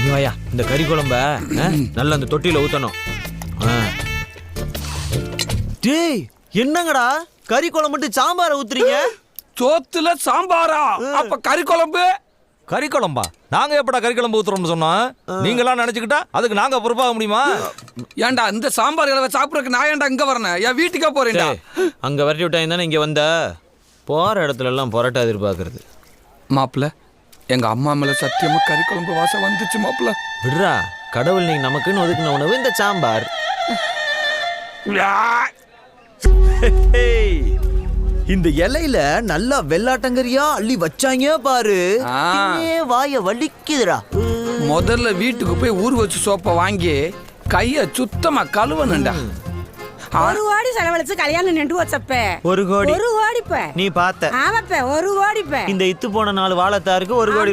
நீ வாயா, இந்த கறி குழம்ப நல்லா அந்த தொட்டியில ஊத்தணும். டேய், என்னங்கடா கறி குழம்பு சாம்பார ஊத்துறீங்க? சோத்துல சாம்பாரா? அப்ப கறி குழம்பு? கறி குழம்பா? நாங்க எப்படா கறி குழம்பு ஊத்துறோம்னு சொன்னோம்? நீங்களாம் நினைச்சுக்கிட்டா அதுக்கு நாங்க பொறுப்பாக முடியுமா? ஏன்டா இந்த சாம்பார் இளவ சாப்பிடறதுக்கு நான் ஏன்டா இங்க வரேன்? என் வீட்டுக்கே போறேன்டா. அங்க வரட்டி விட்டாங்க தானே இங்க வந்த. போற இடத்துல எல்லாம் பொரோட்டா எதிர்பார்க்கறது. மாப்பிள்ள, எங்க அம்மா மேல சத்தியமா கறி குழம்பு வாசம் வந்துச்சு மாப்பிள்ள. விடுறா, கடவுள் நீங்க நமக்குன்னு ஒதுக்குன உணவு இந்த சாம்பார். இந்த இலையில நல்லா வெள்ளாட்டங்கரியா அள்ளி வச்சாங்க பாரு. வாய வலிக்குதுடா. முதல்ல வீட்டுக்கு போய் ஊர் வச்சு சோப்பை வாங்கி கைய சுத்தமா கழுவணும்டா. 1 கோடி செலவழிச்சு கல்யாணம் நின்று வச்சப்ப 1 கோடி 1 கோடிப்ப நீ பார்த்த. ஆமாப்ப 1 கோடிப்ப. இந்த இத்து போன 4 வாழைத்தாருக்கு 1 கோடி